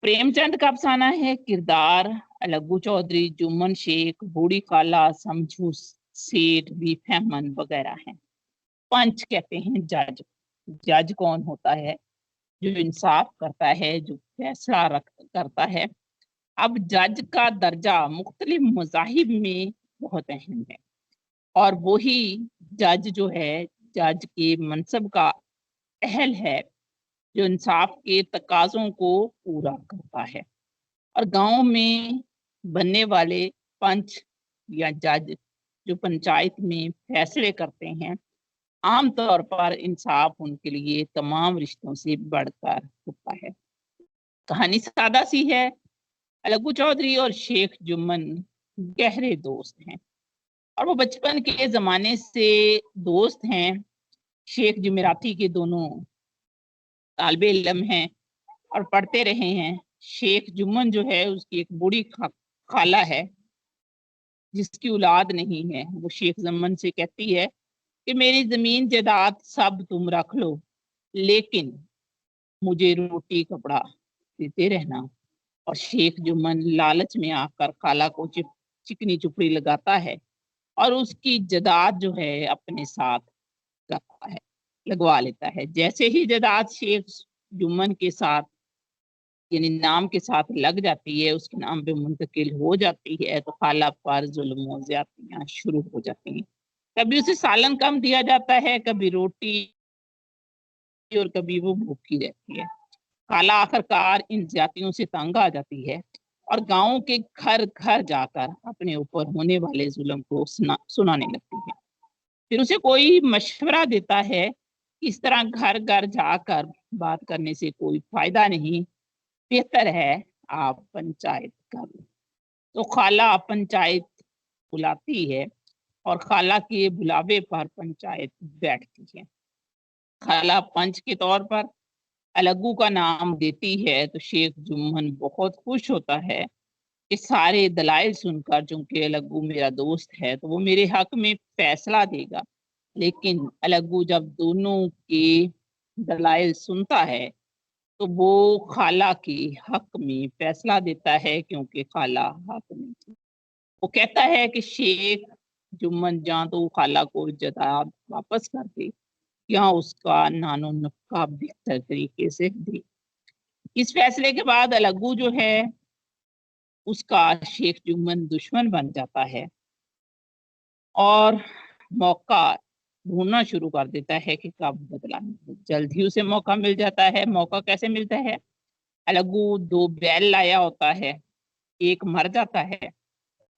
प्रेमचंद का अफसाना है किरदार अलगू चौधरी, जुम्मन शेख, बूढ़ी काला, समझू सेठ, बीफेमन वगैरह हैं। पंच कहते हैं जज। जज कौन होता है? जो इंसाफ करता है, जो फैसला करता है। अब जज का दर्जा मुख्तलिफ मज़ाहिब में बहुत अहम है और वही जज जो है जज के मनसब का अहल है जो इंसाफ के तकाजों को पूरा करता है। और गांव में बनने वाले पंच या जज जो पंचायत में फैसले करते हैं, आमतौर पर इंसाफ उनके लिए तमाम रिश्तों से बढ़कर होता है। कहानी सादा सी है। अलगू चौधरी और शेख जुम्मन गहरे दोस्त हैं और वो बचपन के जमाने से दोस्त हैं। शेख जुमेराती के दोनों तालिबे इल्म हैं और पढ़ते रहे हैं। शेख जुम्मन जो है उसकी एक बूढ़ी खाला है जिसकी औलाद नहीं है। वो शेख जुम्मन से कहती है कि मेरी जमीन जायदाद सब तुम रख लो, लेकिन मुझे रोटी कपड़ा देते रहना। और शेख जुम्मन लालच में आकर खाला को चिकनी चुपड़ी लगाता है और उसकी जायदाद जो है अपने साथ करता है, लगवा लेता है। जैसे ही जायदाद शेख जुम्मन के साथ यानी नाम के साथ लग जाती है, उसके नाम पे मुंतकिल हो जाती है, तो खाला पर जुल्म और ज्यादतियां शुरू हो जाती हैं। कभी उसे सालन कम दिया जाता है, कभी रोटी, और कभी वो भूखी रहती है। खाला आखिरकार इन ज्यादतियों से तंग आ जाती है और गांव के घर घर जाकर अपने ऊपर होने वाले जुल्म को सुनाने लगती है। फिर उसे कोई मशवरा देता है, इस तरह घर घर जाकर बात करने से कोई फायदा नहीं, बेहतर है आप पंचायत कर लो। तो खाला पंचायत बुलाती है और खाला के बुलावे पर पंचायत बैठती है। खाला पंच के तौर पर अलगू का नाम देती है तो शेख जुम्मन बहुत खुश होता है कि सारे दलाइल सुनकर, चूंकि अलगू मेरा दोस्त है तो वो मेरे हक में फैसला देगा। लेकिन अलगू जब दोनों के दलाइल सुनता है तो वो खाला के हक में फैसला देता है, क्योंकि खाला हक में थी। वो कहता है कि शेख जुम्मन जहाँ तो खाला को जायदाद वापस कर दे या उसका नानो नफका बेहतर तरीके से दे। इस फैसले के बाद अलगू जो है उसका शेख जुम्मन दुश्मन बन जाता है और मौका ढूंढना शुरू कर देता है कि कब बदला मिले। जल्द ही उसे मौका मिल जाता है। मौका कैसे मिलता है? अलगू 2 बैल लाया होता है, एक मर जाता है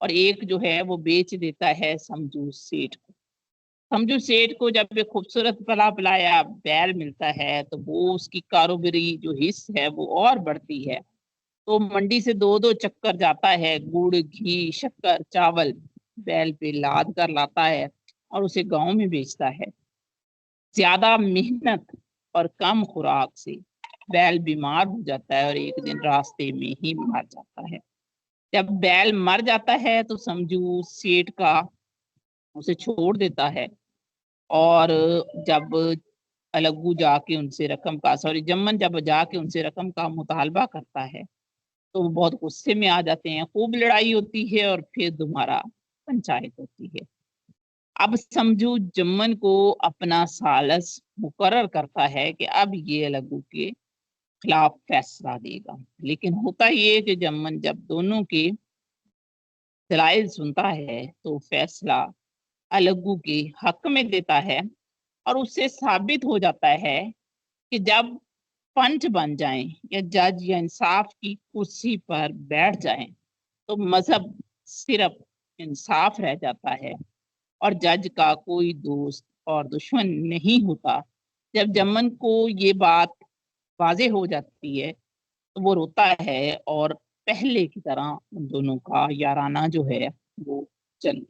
और एक जो है वो बेच देता है समझू सेठ को। समझू सेठ को जब एक खूबसूरत पला पलाया बैल मिलता है तो वो उसकी कारोबारी जो हिस्स है वो और बढ़ती है। तो मंडी से 2-2 चक्कर जाता है, गुड़, घी, शक्कर, चावल बैल पे लाद कर लाता है और उसे गांव में बेचता है। ज्यादा मेहनत और कम खुराक से बैल बीमार हो जाता है और एक दिन रास्ते में ही मर जाता है। जब बैल मर जाता है तो समझू सेठ का उसे छोड़ देता है और जब अलगू जाके उनसे रकम का जम्मन जब जाके उनसे रकम का मुतालबा करता है तो वो बहुत गुस्से में आ जाते हैं। खूब लड़ाई होती है और फिर दोबारा पंचायत होती है। अब समझू जम्मन को अपना सालस मुकर्रर करता है कि अब ये अलगू के खिलाफ फैसला देगा। लेकिन होता ये कि जम्मन जब दोनों के दलाइल सुनता है तो फैसला अलगू के हक में देता है और उससे साबित हो जाता है कि जब पंच बन जाएं या जज या इंसाफ की कुर्सी पर बैठ जाएं तो मजहब सिर्फ इंसाफ रह जाता है और जज का कोई दोस्त और दुश्मन नहीं होता। जब जमन को ये बात वाजे हो जाती है तो वो रोता है और पहले की तरह उन दोनों का याराना जो है वो चल